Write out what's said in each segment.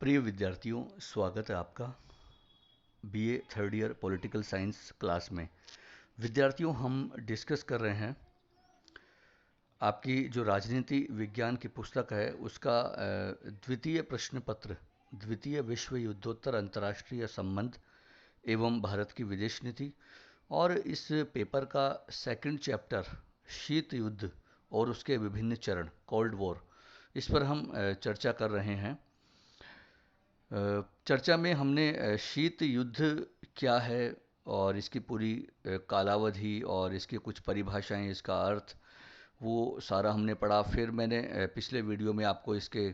प्रिय विद्यार्थियों, स्वागत है आपका BA third year political science class में। विद्यार्थियों, हम डिस्कस कर रहे हैं आपकी जो राजनीति विज्ञान की पुस्तक है उसका द्वितीय प्रश्न पत्र, द्वितीय विश्व युद्धोत्तर अंतर्राष्ट्रीय संबंध एवं भारत की विदेश नीति, और इस पेपर का सेकंड चैप्टर शीत युद्ध और उसके विभिन्न चरण, कोल्ड वॉर, इस पर हम चर्चा कर रहे हैं। चर्चा में हमने शीत युद्ध क्या है और इसकी पूरी कालावधि और इसकी कुछ परिभाषाएं, इसका अर्थ, वो सारा हमने पढ़ा। फिर मैंने पिछले वीडियो में आपको इसके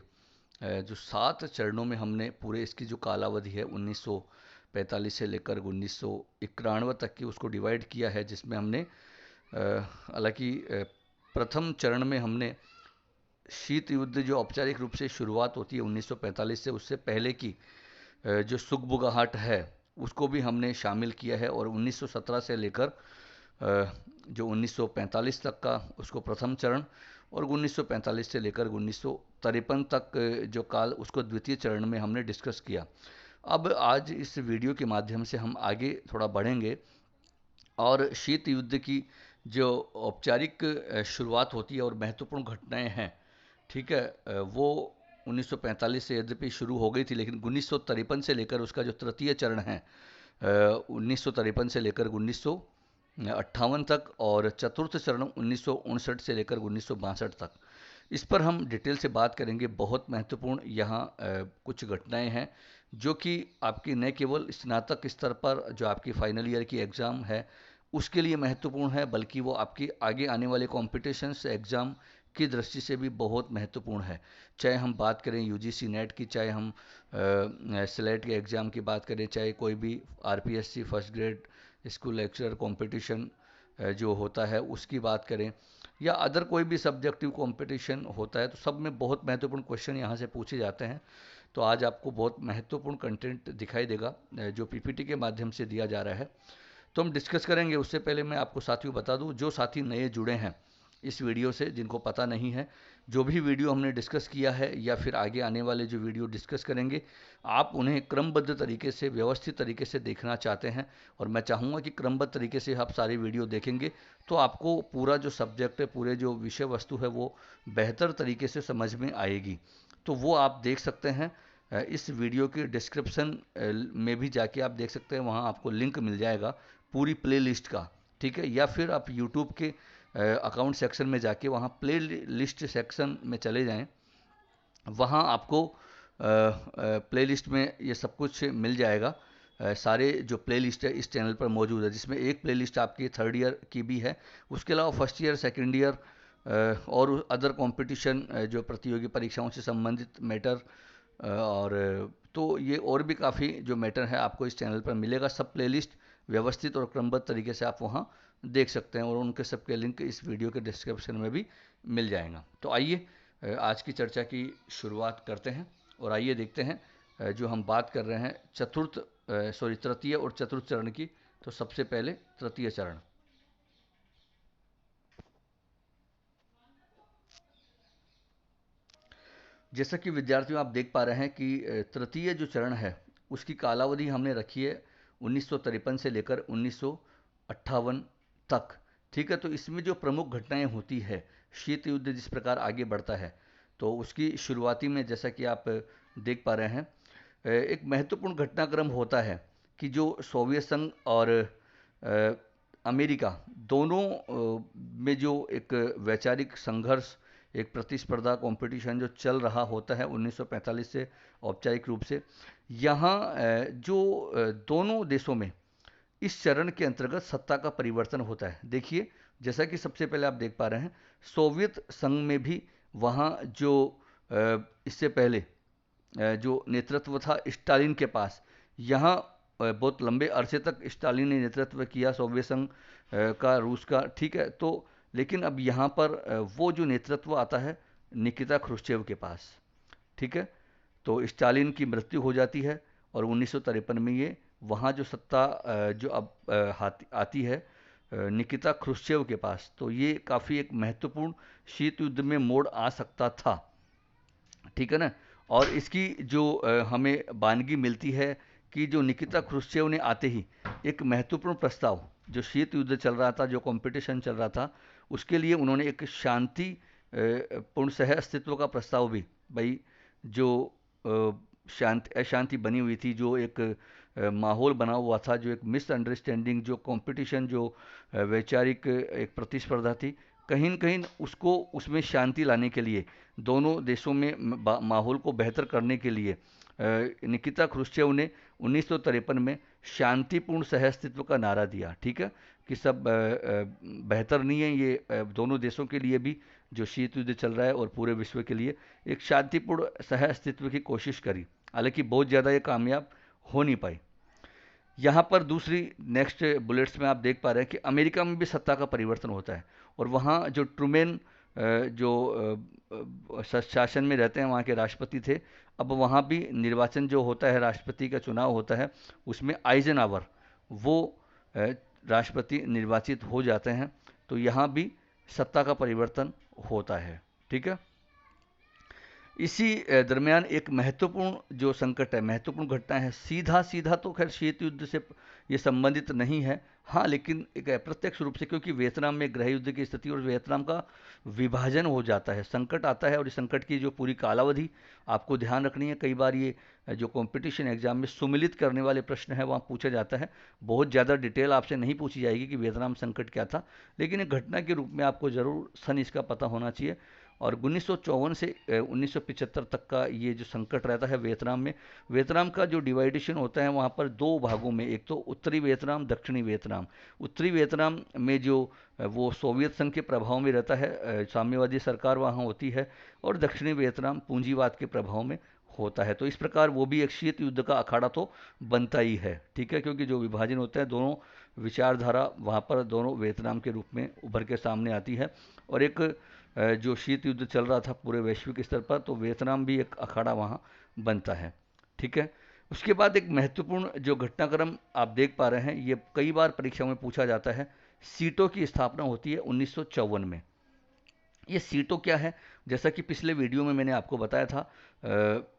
जो 7 चरणों में हमने पूरे इसकी जो कालावधि है 1945 से लेकर 1991 तक की उसको डिवाइड किया है, जिसमें हमने हालांकि प्रथम चरण में हमने शीत युद्ध जो औपचारिक रूप से शुरुआत होती है 1945 से, उससे पहले की जो सुगबुगाहट है उसको भी हमने शामिल किया है, और 1917 से लेकर जो 1945 तक का उसको प्रथम चरण, और 1945 से लेकर 1953 तक जो काल उसको द्वितीय चरण में हमने डिस्कस किया। अब आज इस वीडियो के माध्यम से हम आगे थोड़ा बढ़ेंगे और शीत युद्ध की जो औपचारिक शुरुआत होती है और महत्वपूर्ण घटनाएं हैं, ठीक है, वो 1945 से यद्यपि शुरू हो गई थी, लेकिन 1953 से लेकर उसका जो तृतीय चरण है 1953 से लेकर 1958 तक, और चतुर्थ चरण 1959 से लेकर 1962 तक, इस पर हम डिटेल से बात करेंगे। बहुत महत्वपूर्ण यहाँ कुछ घटनाएं हैं जो कि आपकी न केवल स्नातक स्तर पर जो आपकी फाइनल ईयर की एग्ज़ाम है उसके लिए महत्वपूर्ण है, बल्कि वो आपकी आगे आने वाले कॉम्पिटिशन्स एग्ज़ाम की दृष्टि से भी बहुत महत्वपूर्ण है। चाहे हम बात करें यूजीसी नेट की, चाहे हम स्लेट के एग्ज़ाम की बात करें, चाहे कोई भी RPSC first grade school lecturer competition जो होता है उसकी बात करें, या अदर कोई भी सब्जेक्टिव कंपटीशन होता है, तो सब में बहुत महत्वपूर्ण क्वेश्चन यहाँ से पूछे जाते हैं। तो आज आपको बहुत महत्वपूर्ण कंटेंट दिखाई देगा जो पीपीटी के माध्यम से दिया जा रहा है, तो हम डिस्कस करेंगे। उससे पहले मैं आपको साथियों बता दूं, जो साथी नए जुड़े हैं इस वीडियो से, जिनको पता नहीं है, जो भी वीडियो हमने डिस्कस किया है या फिर आगे आने वाले जो वीडियो डिस्कस करेंगे, आप उन्हें क्रमबद्ध तरीके से, व्यवस्थित तरीके से देखना चाहते हैं, और मैं चाहूँगा कि क्रमबद्ध तरीके से आप सारी वीडियो देखेंगे तो आपको पूरा जो सब्जेक्ट है, पूरे जो विषय वस्तु है, वो बेहतर तरीके से समझ में आएगी। तो वो आप देख सकते हैं इस वीडियो के डिस्क्रिप्शन में भी जाके आप देख सकते हैं, वहाँ आपको लिंक मिल जाएगा पूरी प्ले लिस्ट का, ठीक है। या फिर आप यूट्यूब के अकाउंट सेक्शन में जाके वहाँ प्ले लिस्ट सेक्शन में चले जाएं, वहाँ आपको प्ले लिस्ट में ये सब कुछ मिल जाएगा। सारे जो प्ले लिस्ट है इस चैनल पर मौजूद है, जिसमें एक प्ले लिस्ट आपकी थर्ड ईयर की भी है, उसके अलावा फर्स्ट ईयर, सेकेंड ईयर और अदर कंपटीशन जो प्रतियोगी परीक्षाओं से संबंधित मैटर, और तो ये और भी काफ़ी जो मैटर है आपको इस चैनल पर मिलेगा। सब प्लेलिस्ट व्यवस्थित और क्रमबद्ध तरीके से आप वहाँ देख सकते हैं, और उनके सबके लिंक इस वीडियो के डिस्क्रिप्शन में भी मिल जाएगा। तो आइए आज की चर्चा की शुरुआत करते हैं, और आइए देखते हैं जो हम बात कर रहे हैं तृतीय और चतुर्थ चरण की। तो सबसे पहले तृतीय चरण। जैसा कि विद्यार्थियों आप देख पा रहे हैं कि तृतीय जो चरण है उसकी कालावधि हमने रखी है 1953 से लेकर 1958 तक, ठीक है। तो इसमें जो प्रमुख घटनाएं होती है, शीत युद्ध जिस प्रकार आगे बढ़ता है, तो उसकी शुरुआती में जैसा कि आप देख पा रहे हैं एक महत्वपूर्ण घटनाक्रम होता है कि जो सोवियत संघ और अमेरिका दोनों में जो एक वैचारिक संघर्ष, एक प्रतिस्पर्धा, कंपटीशन जो चल रहा होता है 1945 से औपचारिक रूप से, यहाँ जो दोनों देशों में इस चरण के अंतर्गत सत्ता का परिवर्तन होता है। देखिए, जैसा कि सबसे पहले आप देख पा रहे हैं, सोवियत संघ में भी वहाँ जो इससे पहले जो नेतृत्व था स्टालिन के पास, यहाँ बहुत लंबे अरसे तक स्टालिन ने नेतृत्व किया सोवियत संघ का, रूस का, ठीक है। तो लेकिन अब यहाँ पर वो जो नेतृत्व आता है निकिता क्रुश्चेव के पास, ठीक है। तो स्टालिन की मृत्यु हो जाती है और 1953 में ये वहाँ जो सत्ता जो अब आती है निकिता क्रुश्चेव के पास। तो ये काफ़ी एक महत्वपूर्ण शीत युद्ध में मोड़ आ सकता था, ठीक है ना। और इसकी जो हमें वानगी मिलती है कि जो निकिता क्रुश्चेव ने आते ही एक महत्वपूर्ण प्रस्ताव, जो शीत युद्ध चल रहा था, जो कंपटीशन चल रहा था, उसके लिए उन्होंने एक शांति पूर्ण सह अस्तित्व का प्रस्ताव भी, भाई जो शांति अशांति बनी हुई थी, जो एक माहौल बना हुआ था, जो एक मिसअंडरस्टैंडिंग, जो कंपटीशन, जो वैचारिक एक प्रतिस्पर्धा थी, कहीं न कहीं उसको उसमें शांति लाने के लिए, दोनों देशों में माहौल को बेहतर करने के लिए निकिता क्रुश्चेव ने 1953 में शांतिपूर्ण सहअस्तित्व का नारा दिया। ठीक है, कि सब बेहतर नहीं है ये दोनों देशों के लिए भी, जो शीत युद्ध चल रहा है, और पूरे विश्व के लिए एक शांतिपूर्ण सहअस्तित्व की कोशिश करी। हालांकि बहुत ज़्यादा ये कामयाब हो नहीं पाई। यहाँ पर दूसरी नेक्स्ट बुलेट्स में आप देख पा रहे हैं कि अमेरिका में भी सत्ता का परिवर्तन होता है, और वहाँ जो ट्रूमेन जो शासन में रहते हैं, वहाँ के राष्ट्रपति थे। अब वहाँ भी निर्वाचन जो होता है, राष्ट्रपति का चुनाव होता है, उसमें आइजनहावर वो राष्ट्रपति निर्वाचित हो जाते हैं। तो यहाँ भी सत्ता का परिवर्तन होता है। ठीक है, इसी दरमियान एक महत्वपूर्ण जो संकट है, महत्वपूर्ण घटना है, सीधा सीधा तो खैर शीत युद्ध से ये संबंधित नहीं है, हाँ, लेकिन एक अप्रत्यक्ष रूप से, क्योंकि वियतनाम में गृह युद्ध की स्थिति और वियतनाम का विभाजन हो जाता है, संकट आता है, और इस संकट की जो पूरी कालावधि आपको ध्यान रखनी है। कई बार ये जो कंपटीशन एग्जाम में सुमिलित करने वाले प्रश्न है, वहाँ पूछा जाता है। बहुत ज़्यादा डिटेल आपसे नहीं पूछी जाएगी कि वियतनाम संकट क्या था, लेकिन एक घटना के रूप में आपको ज़रूर सन इसका पता होना चाहिए। और 1954 से 1975 तक का ये जो संकट रहता है वियतनाम में, वियतनाम का जो डिवाइडेशन होता है वहाँ पर दो भागों में, एक तो उत्तरी वियतनाम, दक्षिणी वियतनाम। उत्तरी वियतनाम में जो वो सोवियत संघ के प्रभाव में रहता है, साम्यवादी सरकार वहाँ होती है, और दक्षिणी वियतनाम पूंजीवाद के प्रभाव में होता है। तो इस प्रकार वो भी एक शीत युद्ध का अखाड़ा तो बनता ही है। ठीक है, क्योंकि जो विभाजन होता है, दोनों विचारधारा वहाँ पर दोनों वियतनाम के रूप में उभर के सामने आती है, और एक जो शीत युद्ध चल रहा था पूरे वैश्विक स्तर पर, तो वियतनाम भी एक अखाड़ा वहाँ बनता है। ठीक है, उसके बाद एक महत्वपूर्ण जो घटनाक्रम आप देख पा रहे हैं, ये कई बार परीक्षा में पूछा जाता है। सीटों की स्थापना होती है 1954 में। ये सीटों क्या है, जैसा कि पिछले वीडियो में मैंने आपको बताया था,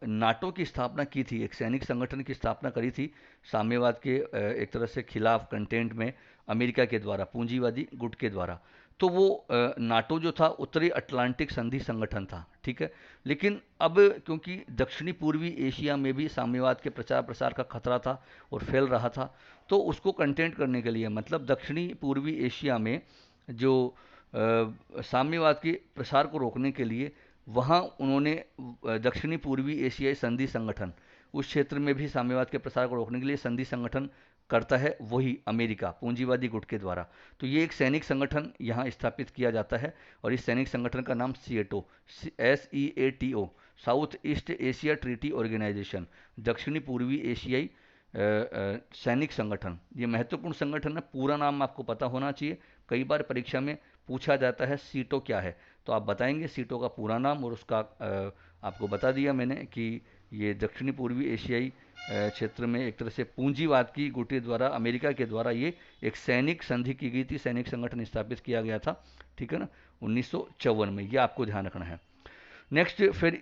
नाटो की स्थापना की थी, एक सैनिक संगठन की स्थापना करी थी साम्यवाद के एक तरह से खिलाफ कंटेंट में, अमेरिका के द्वारा, पूंजीवादी गुट के द्वारा। तो वो नाटो जो था उत्तरी अटलांटिक संधि संगठन था। ठीक है, लेकिन अब क्योंकि दक्षिणी पूर्वी एशिया में भी साम्यवाद के प्रचार प्रसार का खतरा था और फैल रहा था, तो उसको कंटेंट करने के लिए, मतलब दक्षिणी पूर्वी एशिया में जो साम्यवाद के प्रसार को रोकने के लिए, वहाँ उन्होंने दक्षिणी पूर्वी एशियाई संधि संगठन, उस क्षेत्र में भी साम्यवाद के प्रसार को रोकने के लिए संधि संगठन करता है वही अमेरिका पूंजीवादी गुट के द्वारा। तो ये एक सैनिक संगठन यहाँ स्थापित किया जाता है, और इस सैनिक संगठन का नाम SEATO, SEATO, South East Asia Treaty Organization, दक्षिणी पूर्वी एशियाई सैनिक संगठन, ये महत्वपूर्ण संगठन है। पूरा नाम आपको पता होना चाहिए, कई बार परीक्षा में पूछा जाता है सीटो क्या है, तो आप बताएंगे सीटो का पूरा नाम, और उसका आपको बता दिया मैंने कि ये दक्षिणी पूर्वी एशियाई क्षेत्र में एक तरह से पूंजीवाद की गुटे द्वारा, अमेरिका के द्वारा ये एक सैनिक संधि की गई थी, सैनिक संगठन स्थापित किया गया था। ठीक है ना, 1954 में, ये आपको ध्यान रखना है। नेक्स्ट फिर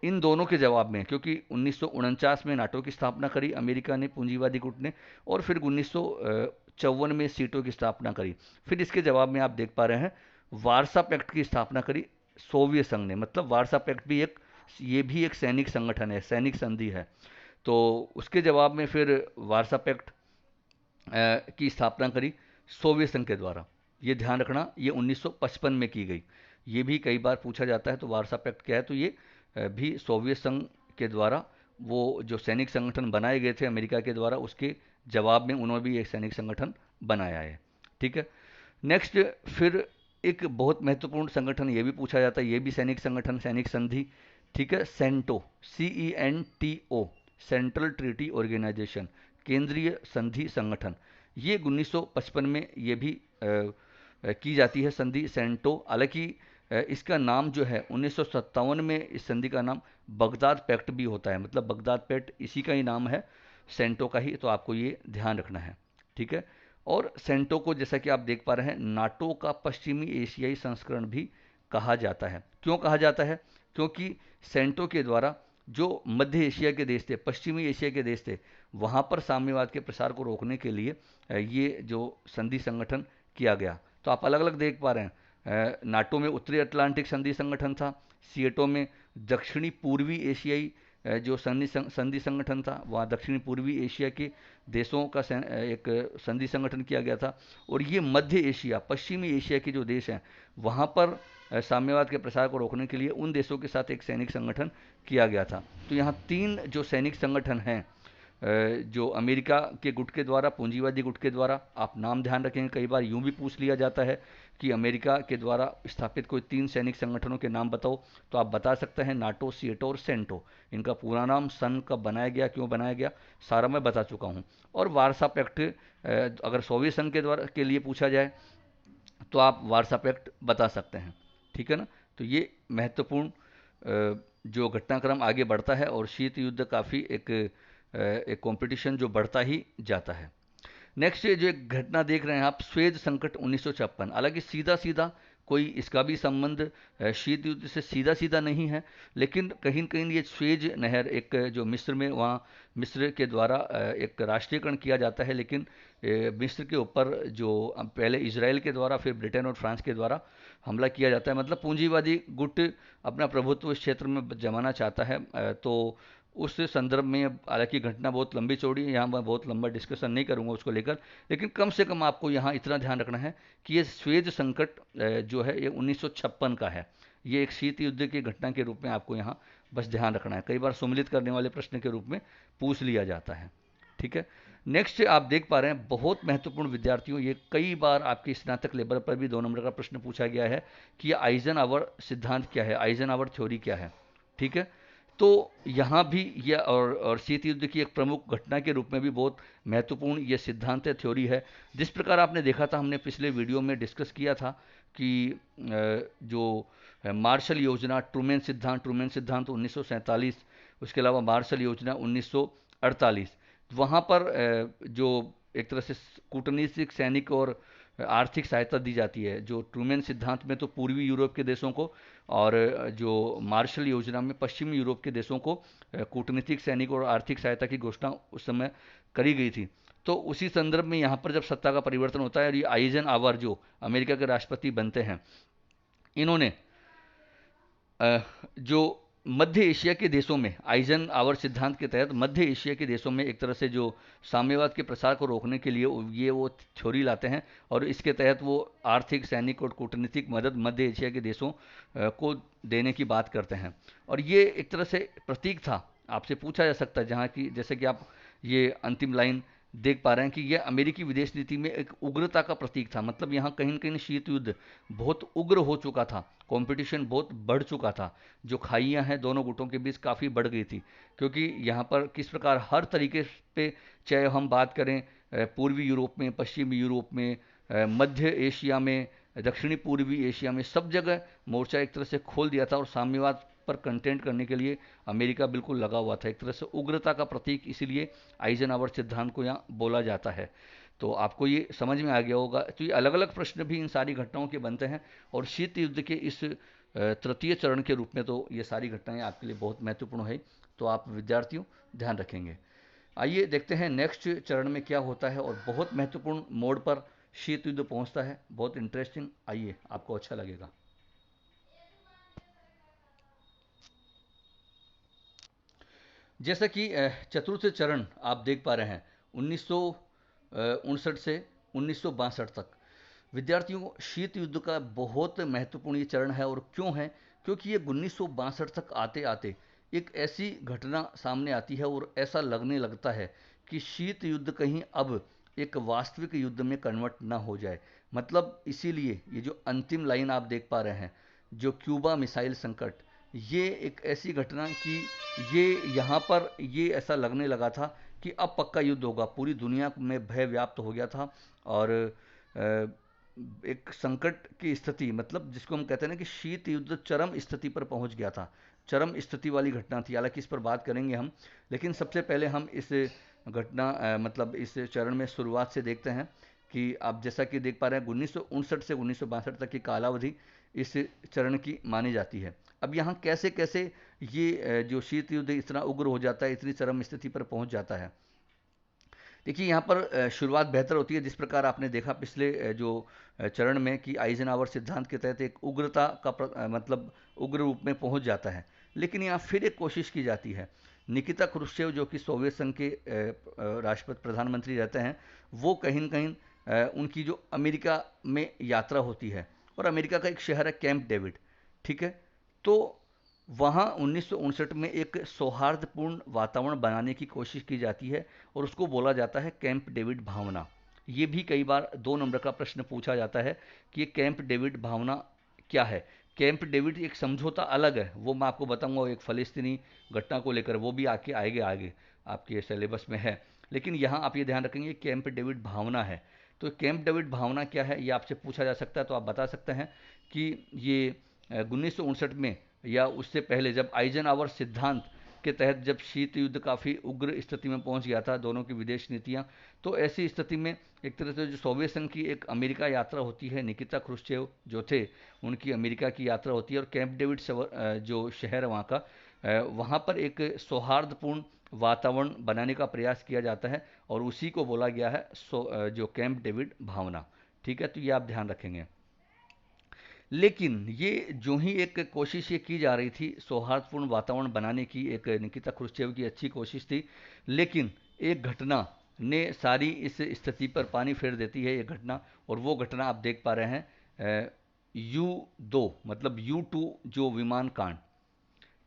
इन दोनों के जवाब में, क्योंकि 1949 में नाटो की स्थापना करी अमेरिका ने, पूंजीवादी गुट ने, और फिर 1954 में सीटो की स्थापना करी। फिर इसके जवाब में आप देख पा रहे हैं वार्सा पैक्ट की स्थापना करी सोवियत संघ ने। मतलब वार्सा पैक्ट भी एक, ये भी एक सैनिक संगठन है, सैनिक संधि है। तो उसके जवाब में फिर वार्सा पैक्ट की स्थापना करी सोवियत संघ के द्वारा। ये ध्यान रखना, ये 1955 में की गई। ये भी कई बार पूछा जाता है, तो वार्सा पैक्ट क्या है, तो ये भी सोवियत संघ के द्वारा वो जो सैनिक संगठन बनाए गए थे अमेरिका के द्वारा, उसके जवाब में उन्होंने भी एक सैनिक संगठन बनाया है। ठीक है, नेक्स्ट फिर एक बहुत महत्वपूर्ण संगठन ये भी पूछा जाता है, ये भी सैनिक संगठन, सैनिक संधि। ठीक है, CENTO, CENTO, Central Treaty Organization, केंद्रीय संधि संगठन। ये 1955 में ये भी की जाती है संधि सेंटो। हालांकि इसका नाम जो है 1957 में इस संधि का नाम बगदाद पैक्ट भी होता है, मतलब बगदाद पैक्ट इसी का ही नाम है, सेंटो का ही, तो आपको ये ध्यान रखना है। ठीक है, और सेंटो को जैसा कि आप देख पा रहे हैं नाटो का पश्चिमी एशियाई संस्करण भी कहा जाता है। क्यों कहा जाता है, क्योंकि सेंटो के द्वारा जो मध्य एशिया के देश थे, पश्चिमी एशिया के देश थे, वहाँ पर साम्यवाद के प्रसार को रोकने के लिए ये जो संधि संगठन किया गया। तो आप अलग अलग देख पा रहे हैं, नाटो में उत्तरी अटलांटिक संधि संगठन था, सीएटो में दक्षिणी पूर्वी एशियाई जो संधि संगठन था, वहाँ दक्षिणी पूर्वी एशिया के देशों का एक संधि संगठन किया गया था। और ये मध्य एशिया, पश्चिमी एशिया के जो देश हैं, वहाँ पर साम्यवाद के प्रसार को रोकने के लिए उन देशों के साथ एक सैनिक संगठन किया गया था। तो यहाँ तीन जो सैनिक संगठन हैं, जो अमेरिका के गुट के द्वारा, पूंजीवादी गुट के द्वारा, आप नाम ध्यान रखेंगे, कई बार यूं भी पूछ लिया जाता है कि अमेरिका के द्वारा स्थापित कोई तीन सैनिक संगठनों के नाम बताओ, तो आप बता सकते हैं नाटो, सीएटो और सेंटो। इनका पूरा नाम, सन कब बनाया गया, क्यों बनाया गया, सारा मैं बता चुका हूँ। और वारसा पैक्ट, अगर सोवियत संघ के द्वारा के लिए पूछा जाए तो आप वारसा पैक्ट बता सकते हैं। ठीक है ना। तो ये महत्वपूर्ण जो घटनाक्रम आगे बढ़ता है, और शीत युद्ध काफ़ी एक कंपटीशन जो बढ़ता ही जाता है। नेक्स्ट जो एक घटना देख रहे हैं आप, स्वेज संकट 1956। हालांकि सीधा सीधा कोई इसका भी संबंध शीत युद्ध से सीधा सीधा नहीं है, लेकिन कहीं न कहीं ये स्वेज नहर, एक जो मिस्र में, वहाँ मिस्र के द्वारा एक राष्ट्रीयकरण किया जाता है, लेकिन मिस्र के ऊपर जो पहले इजराइल के द्वारा, फिर ब्रिटेन और फ्रांस के द्वारा हमला किया जाता है। मतलब पूंजीवादी गुट अपना प्रभुत्व इस क्षेत्र में जमाना चाहता है। तो उस संदर्भ में, हालांकि घटना बहुत लंबी चौड़ी है, यहाँ मैं बहुत लंबा डिस्कशन नहीं करूँगा उसको लेकर, लेकिन कम से कम आपको यहाँ इतना ध्यान रखना है कि ये स्वेज संकट जो है ये 1956 का है। ये एक शीत युद्ध की घटना के रूप में आपको यहाँ बस ध्यान रखना है। कई बार सम्मिलित करने वाले प्रश्न के रूप में पूछ लिया जाता है। ठीक है। नेक्स्ट आप देख पा रहे हैं, बहुत महत्वपूर्ण विद्यार्थियों, ये कई बार आपके स्नातक लेवल पर भी 2 नंबर का प्रश्न पूछा गया है कि ये आइजनहावर सिद्धांत क्या है, आइजनहावर थ्योरी क्या है। ठीक है। तो यहाँ भी यह और शीत युद्ध की एक प्रमुख घटना के रूप में भी बहुत महत्वपूर्ण ये सिद्धांत है, थ्योरी है। जिस प्रकार आपने देखा था, हमने पिछले वीडियो में डिस्कस किया था कि जो मार्शल योजना, ट्रूमैन सिद्धांत 1947, उसके अलावा मार्शल योजना 1948, वहाँ पर जो एक तरह से कूटनीतिक, सैनिक और आर्थिक सहायता दी जाती है। जो ट्रूमैन सिद्धांत में तो पूर्वी यूरोप के देशों को, और जो मार्शल योजना में पश्चिमी यूरोप के देशों को कूटनीतिक, सैनिक और आर्थिक सहायता की घोषणा उस समय करी गई थी। तो उसी संदर्भ में यहाँ पर जब सत्ता का परिवर्तन होता है, और ये आइजनहावर जो अमेरिका के राष्ट्रपति बनते हैं, इन्होंने जो मध्य एशिया के देशों में, आइजनहावर सिद्धांत के तहत मध्य एशिया के देशों में एक तरह से जो साम्यवाद के प्रसार को रोकने के लिए ये वो थ्योरी लाते हैं, और इसके तहत वो आर्थिक, सैनिक और कूटनीतिक मदद मध्य एशिया के देशों को देने की बात करते हैं। और ये एक तरह से प्रतीक था, आपसे पूछा जा सकता है, जहाँ की जैसे कि आप ये अंतिम लाइन देख पा रहे हैं कि यह अमेरिकी विदेश नीति में एक उग्रता का प्रतीक था। मतलब यहाँ कहीं न कहीं शीत युद्ध बहुत उग्र हो चुका था, कंपटीशन बहुत बढ़ चुका था, जो खाइयाँ हैं दोनों गुटों के बीच काफ़ी बढ़ गई थी। क्योंकि यहाँ पर किस प्रकार हर तरीके पे, चाहे हम बात करें पूर्वी यूरोप में, पश्चिमी यूरोप में, मध्य एशिया में, दक्षिणी पूर्वी एशिया में, सब जगह मोर्चा एक तरह से खोल दिया था, और साम्यवाद पर कंटेंट करने के लिए अमेरिका बिल्कुल लगा हुआ था। एक तरह से उग्रता का प्रतीक इसीलिए आइजनहावर सिद्धांत को यहाँ बोला जाता है। तो आपको ये समझ में आ गया होगा। तो ये अलग अलग प्रश्न भी इन सारी घटनाओं के बनते हैं, और शीत युद्ध के इस तृतीय चरण के रूप में तो ये सारी घटनाएं आपके लिए बहुत महत्वपूर्ण है। तो आप विद्यार्थियों ध्यान रखेंगे। आइए देखते हैं नेक्स्ट चरण में क्या होता है, और बहुत महत्वपूर्ण मोड़ पर शीत युद्ध पहुंचता है, बहुत इंटरेस्टिंग। आइए, आपको अच्छा लगेगा। जैसा कि चतुर्थ चरण आप देख पा रहे हैं, 1959 से 1962 तक विद्यार्थियों, शीत युद्ध का बहुत महत्वपूर्ण ये चरण है। और क्यों है? क्योंकि ये 1962 तक आते आते एक ऐसी घटना सामने आती है, और ऐसा लगने लगता है कि शीत युद्ध कहीं अब एक वास्तविक युद्ध में कन्वर्ट ना हो जाए। मतलब इसीलिए ये जो अंतिम लाइन आप देख पा रहे हैं, जो क्यूबा मिसाइल संकट, ये एक ऐसी घटना कि ये यहाँ पर ये ऐसा लगने लगा था कि अब पक्का युद्ध होगा। पूरी दुनिया में भय व्याप्त हो गया था, और एक संकट की स्थिति, मतलब जिसको हम कहते हैं ना कि शीत युद्ध चरम स्थिति पर पहुंच गया था। चरम स्थिति वाली घटना थी। हालांकि इस पर बात करेंगे हम, लेकिन सबसे पहले हम इस घटना मतलब इस चरण में शुरुआत से देखते हैं कि आप जैसा कि देख पा रहे हैं, 1959 से 1962 तक की कालावधि इस चरण की मानी जाती है। अब यहाँ कैसे कैसे ये जो शीत युद्ध इतना उग्र हो जाता है, इतनी चरम स्थिति पर पहुंच जाता है। देखिए यहाँ पर शुरुआत बेहतर होती है, जिस प्रकार आपने देखा पिछले जो चरण में कि आइजनहावर सिद्धांत के तहत एक उग्रता का मतलब उग्र रूप में पहुंच जाता है। लेकिन यहाँ फिर एक कोशिश की जाती है। निकिता क्रुश्चेव जो कि सोवियत संघ के राष्ट्रपति प्रधानमंत्री रहते हैं, वो कहीं न कहीं उनकी जो अमेरिका में यात्रा होती है, और अमेरिका का एक शहर है कैंप डेविड, ठीक है। तो वहाँ 1959 में एक सौहार्दपूर्ण वातावरण बनाने की कोशिश की जाती है, और उसको बोला जाता है कैंप डेविड भावना। ये भी कई बार 2 नंबर का प्रश्न पूछा जाता है कि ये कैंप डेविड भावना क्या है। कैंप डेविड एक समझौता अलग है, वो मैं आपको बताऊंगा, एक फ़लस्तीनी घटना को लेकर, वो भी आके आएंगे आगे आपके सिलेबस में है। लेकिन यहाँ आप ये ध्यान रखेंगे कैंप डेविड भावना है। तो कैंप डेविड भावना क्या है, ये आपसे पूछा जा सकता है, तो आप बता सकते हैं कि ये 1959 में या उससे पहले, जब आइजनहावर सिद्धांत के तहत जब शीत युद्ध काफ़ी उग्र स्थिति में पहुंच गया था, दोनों की विदेश नीतियां, तो ऐसी स्थिति में एक तरह से जो सोवियत संघ की एक अमेरिका यात्रा होती है, निकिता क्रुश्चेव जो थे उनकी अमेरिका की यात्रा होती है, और कैंप डेविड जो शहर है वहाँ का, वहाँ पर एक सौहार्दपूर्ण वातावरण बनाने का प्रयास किया जाता है, और उसी को बोला गया है जो कैंप डेविड भावना, ठीक है। तो ये आप ध्यान रखेंगे। लेकिन ये जो ही एक कोशिश ये की जा रही थी सौहार्दपूर्ण वातावरण बनाने की, एक निकिता क्रुश्चेव की अच्छी कोशिश थी, लेकिन एक घटना ने सारी इस स्थिति पर पानी फेर देती है, ये घटना। और वो घटना आप देख पा रहे हैं, U2 मतलब U2 जो विमान कांड,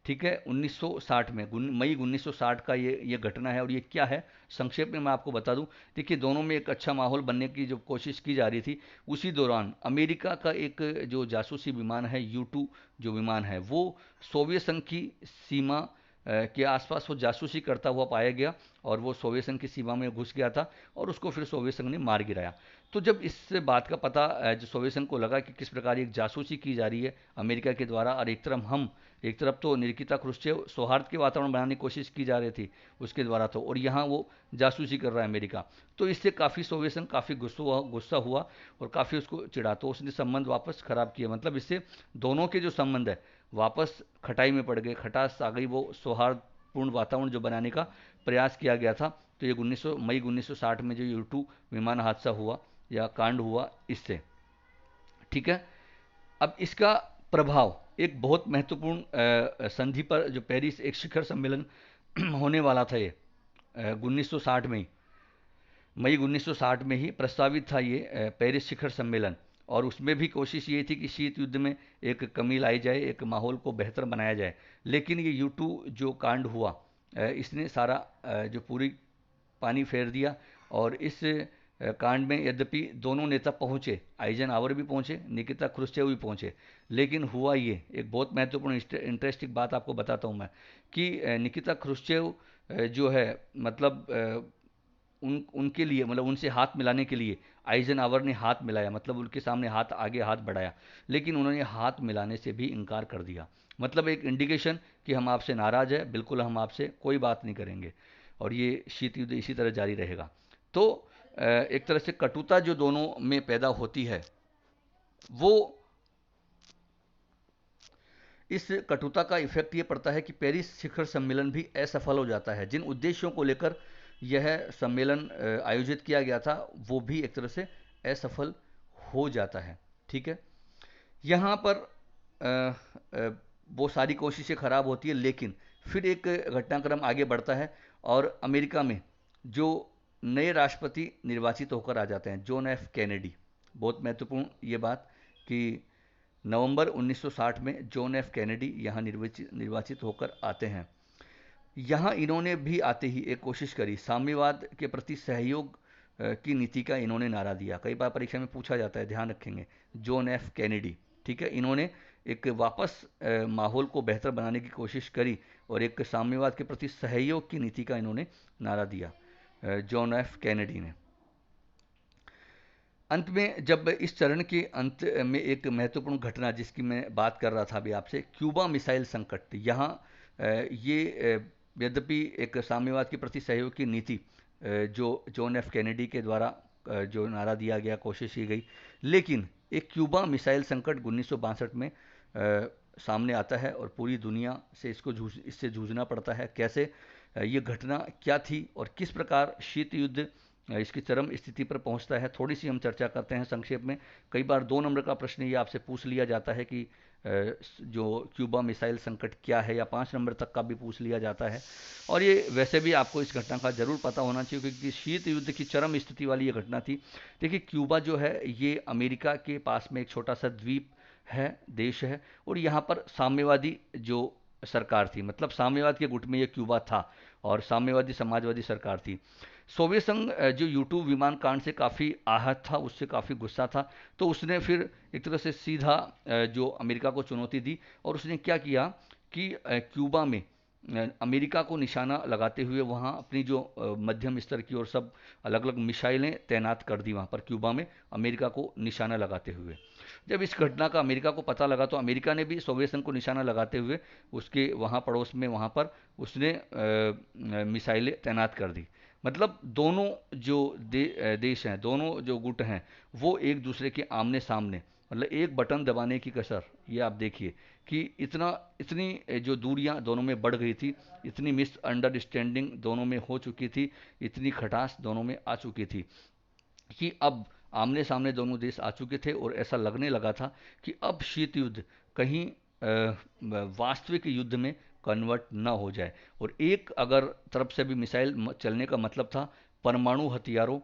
ठीक है, 1960 में, मई 1960 का ये घटना है। और ये क्या है, संक्षेप में मैं आपको बता दूं। देखिए दोनों में एक अच्छा माहौल बनने की जो कोशिश की जा रही थी, उसी दौरान अमेरिका का एक जो जासूसी विमान है U2 जो विमान है, वो सोवियत संघ की सीमा के आसपास वो जासूसी करता हुआ पाया गया, और वो सोवियत संघ की सीमा में घुस गया था, और उसको फिर सोवियत संघ ने मार गिराया। तो जब इस बात का पता जो सोवियत संघ को लगा कि किस प्रकार एक जासूसी की जा रही है अमेरिका के द्वारा, और एक तरफ तो निकिता क्रुश्चेव सौहार्द के वातावरण बनाने की कोशिश की जा रही थी उसके द्वारा, तो और यहाँ वो जासूसी कर रहा है अमेरिका, तो इससे काफ़ी सोवियत संघ काफ़ी गुस्सा हुआ और काफ़ी उसको चिढ़ा, तो उसने संबंध वापस खराब किया। मतलब इससे दोनों के जो संबंध है वापस खटाई में पड़ गए, खटास आ गई, वो सौहार्दपूर्ण वातावरण जो बनाने का प्रयास किया गया था। तो ये 1900 मई 1960 में जो U2 विमान हादसा हुआ या कांड हुआ, इससे, ठीक है। अब इसका प्रभाव एक बहुत महत्वपूर्ण संधि पर, जो पेरिस एक शिखर सम्मेलन होने वाला था, ये 1960 में ही, मई 1960 में ही प्रस्तावित था ये पेरिस शिखर सम्मेलन। और उसमें भी कोशिश ये थी कि शीत युद्ध में एक कमी लाई जाए, एक माहौल को बेहतर बनाया जाए। लेकिन ये U2 जो कांड हुआ, इसने सारा जो पूरी पानी फेर दिया। और इस कांड में यद्यपि दोनों नेता पहुंचे, आइजनहावर भी पहुंचे, निकिता क्रुश्चेव भी पहुंचे, लेकिन हुआ ये एक बहुत महत्वपूर्ण इंटरेस्टिंग बात आपको बताता हूं मैं, कि निकिता क्रुश्चेव जो है, मतलब उनके लिए, मतलब उनसे हाथ मिलाने के लिए आइजनहावर ने हाथ मिलाया, मतलब उनके सामने हाथ, आगे हाथ बढ़ाया, लेकिन उन्होंने हाथ मिलाने से भी इनकार कर दिया। मतलब एक इंडिकेशन कि हम आपसे नाराज है, बिल्कुल हम आपसे कोई बात नहीं करेंगे, और ये शीत युद्ध इसी तरह जारी रहेगा। तो एक तरह से कटुता जो दोनों में पैदा होती है, वो, इस कटुता का इफेक्ट ये पड़ता है कि पेरिस शिखर सम्मेलन भी असफल हो जाता है। जिन उद्देश्यों को लेकर यह सम्मेलन आयोजित किया गया था, वो भी एक तरह से असफल हो जाता है, ठीक है। यहाँ पर अ, वो सारी कोशिशें खराब होती है, लेकिन फिर एक घटनाक्रम आगे बढ़ता है, और अमेरिका में जो नए राष्ट्रपति निर्वाचित होकर आ जाते हैं, जॉन एफ कैनेडी, बहुत महत्वपूर्ण ये बात कि नवंबर 1960 में जॉन एफ कैनेडी यहाँ निर्वाचित होकर आते हैं। यहाँ इन्होंने भी आते ही एक कोशिश करी, साम्यवाद के प्रति सहयोग की नीति का इन्होंने नारा दिया। कई बार परीक्षा में पूछा जाता है, ध्यान रखेंगे, जॉन एफ कैनेडी, ठीक है। इन्होंने एक वापस माहौल को बेहतर बनाने की कोशिश करी, और एक साम्यवाद के प्रति सहयोग की नीति का इन्होंने नारा दिया, जॉन एफ कैनेडी ने। अंत में, जब इस चरण के अंत में एक महत्वपूर्ण घटना जिसकी मैं बात कर रहा था अभी आपसे, क्यूबा मिसाइल संकट, यहाँ ये यद्यपि एक साम्यवाद के प्रति सहयोग की नीति जो जॉन एफ कैनेडी के द्वारा जो नारा दिया गया, कोशिश की गई, लेकिन एक क्यूबा मिसाइल संकट 1962 में सामने आता है और पूरी दुनिया से इससे जूझना पड़ता है। कैसे ये घटना क्या थी और किस प्रकार शीत युद्ध इसकी चरम स्थिति पर पहुंचता है, थोड़ी सी हम चर्चा करते हैं संक्षेप में। कई बार 2 नंबर का प्रश्न ये आपसे पूछ लिया जाता है कि जो क्यूबा मिसाइल संकट क्या है, या 5 नंबर तक का भी पूछ लिया जाता है। और ये वैसे भी आपको इस घटना का जरूर पता होना चाहिए, क्योंकि शीत युद्ध की चरम स्थिति वाली ये घटना थी। देखिए, क्यूबा जो है ये अमेरिका के पास में एक छोटा सा द्वीप है, देश है, और यहाँ पर साम्यवादी जो सरकार थी, मतलब साम्यवाद के गुट में ये क्यूबा था, और साम्यवादी समाजवादी सरकार थी। सोवियत संघ जो यूट्यूब विमान कांड से काफ़ी आहत था, उससे काफ़ी गुस्सा था, तो उसने फिर एक तरह से सीधा जो अमेरिका को चुनौती दी, और उसने क्या किया कि क्यूबा में अमेरिका को निशाना लगाते हुए वहाँ अपनी जो मध्यम स्तर की और सब अलग अलग मिसाइलें तैनात कर दी वहाँ पर क्यूबा में, अमेरिका को निशाना लगाते हुए। जब इस घटना का अमेरिका को पता लगा, तो अमेरिका ने भी सोवियत संघ को निशाना लगाते हुए उसके वहाँ पड़ोस में, वहाँ पर उसने मिसाइलें तैनात कर दी। मतलब दोनों जो देश हैं, दोनों जो गुट हैं, वो एक दूसरे के आमने सामने, मतलब एक बटन दबाने की कसर, ये आप देखिए कि इतनी जो दूरियां दोनों में बढ़ गई थी, इतनी मिसअंडरस्टैंडिंग दोनों में हो चुकी थी, इतनी खटास दोनों में आ चुकी थी कि अब आमने सामने दोनों देश आ चुके थे, और ऐसा लगने लगा था कि अब शीत युद्ध कहीं वास्तविक युद्ध में कन्वर्ट ना हो जाए। और एक अगर तरफ से भी मिसाइल चलने का मतलब था परमाणु हथियारों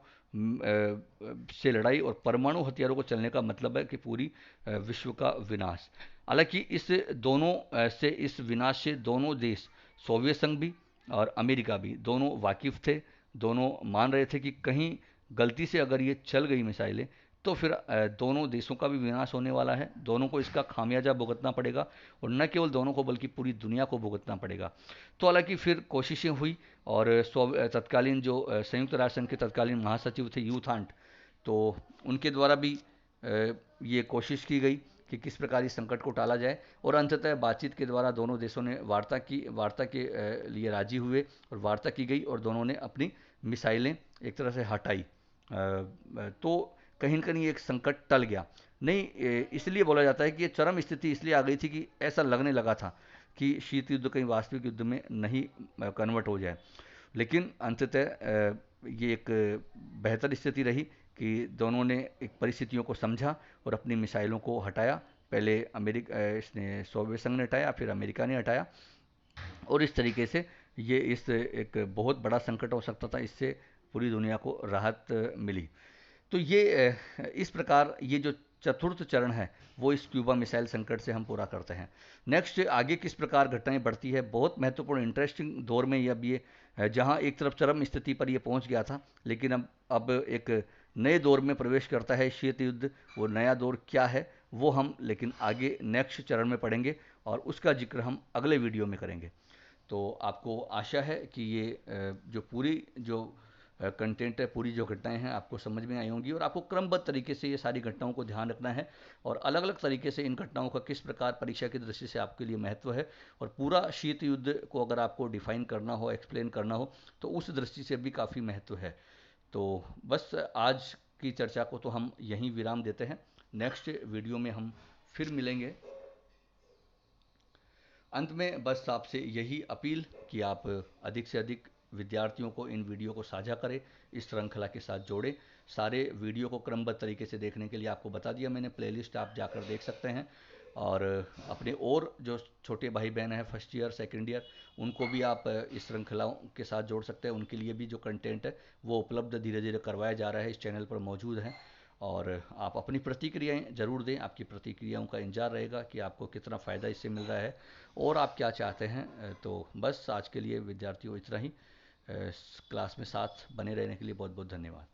से लड़ाई, और परमाणु हथियारों को चलने का मतलब है कि पूरी विश्व का विनाश। हालांकि इस विनाश से दोनों देश, सोवियत संघ भी और अमेरिका भी, दोनों वाकिफ थे, दोनों मान रहे थे कि कहीं गलती से अगर ये चल गई मिसाइलें, तो फिर दोनों देशों का भी विनाश होने वाला है, दोनों को इसका खामियाजा भुगतना पड़ेगा, और न केवल दोनों को बल्कि पूरी दुनिया को भुगतना पड़ेगा। तो हालांकि फिर कोशिशें हुई, और तत्कालीन जो संयुक्त राष्ट्र संघ के तत्कालीन महासचिव थे यूथांट, तो उनके द्वारा भी ये कोशिश की गई कि किस प्रकार इस संकट को टाला जाए, और अंततः बातचीत के द्वारा दोनों देशों ने वार्ता के लिए राजी हुए, और वार्ता की गई, और दोनों ने अपनी मिसाइलें एक तरह से हटाई। तो कहीं न कहीं एक संकट टल गया। नहीं, इसलिए बोला जाता है कि ये चरम स्थिति इसलिए आ गई थी कि ऐसा लगने लगा था कि शीत युद्ध कहीं वास्तविक युद्ध में नहीं कन्वर्ट हो जाए। लेकिन अंततः ये एक बेहतर स्थिति रही कि दोनों ने एक परिस्थितियों को समझा और अपनी मिसाइलों को हटाया। पहले इसने सोवियत संघ ने हटाया, फिर अमेरिका ने हटाया, और इस तरीके से ये इस एक बहुत बड़ा संकट हो सकता था, इससे पूरी दुनिया को राहत मिली। तो ये इस प्रकार ये जो चतुर्थ चरण है, वो इस क्यूबा मिसाइल संकट से हम पूरा करते हैं। नेक्स्ट आगे किस प्रकार घटनाएं बढ़ती है, बहुत महत्वपूर्ण इंटरेस्टिंग दौर में ये अब ये जहाँ एक तरफ चरम स्थिति पर ये पहुंच गया था, लेकिन अब एक नए दौर में प्रवेश करता है शीत युद्ध। वो नया दौर क्या है वो हम लेकिन आगे नेक्स्ट चरण में पढ़ेंगे, और उसका जिक्र हम अगले वीडियो में करेंगे। तो आपको आशा है कि ये जो पूरी जो कंटेंट है, पूरी जो घटनाएं हैं, आपको समझ में आई होंगी, और आपको क्रमबद्ध तरीके से ये सारी घटनाओं को ध्यान रखना है, और अलग अलग तरीके से इन घटनाओं का किस प्रकार परीक्षा की दृष्टि से आपके लिए महत्व है, और पूरा शीत युद्ध को अगर आपको डिफाइन करना हो, एक्सप्लेन करना हो, तो उस दृष्टि से भी काफ़ी महत्व है। तो बस आज की चर्चा को तो हम यहीं विराम देते हैं। नेक्स्ट वीडियो में हम फिर मिलेंगे। अंत में बस आपसे यही अपील कि आप अधिक से अधिक विद्यार्थियों को इन वीडियो को साझा करें, इस श्रृंखला के साथ जोड़ें। सारे वीडियो को क्रमबद्ध तरीके से देखने के लिए आपको बता दिया मैंने, प्लेलिस्ट आप जाकर देख सकते हैं, और अपने और जो छोटे भाई बहन हैं फर्स्ट ईयर सेकेंड ईयर, उनको भी आप इस श्रृंखलाओं के साथ जोड़ सकते हैं। उनके लिए भी जो कंटेंट है वो उपलब्ध धीरे धीरे करवाया जा रहा है, इस चैनल पर मौजूद है। और आप अपनी प्रतिक्रियाएं ज़रूर दें, आपकी प्रतिक्रियाओं का इंतजार रहेगा कि आपको कितना फ़ायदा इससे मिल रहा है और आप क्या चाहते हैं। तो बस आज के लिए विद्यार्थियों इतना ही। क्लास में साथ बने रहने के लिए बहुत बहुत धन्यवाद।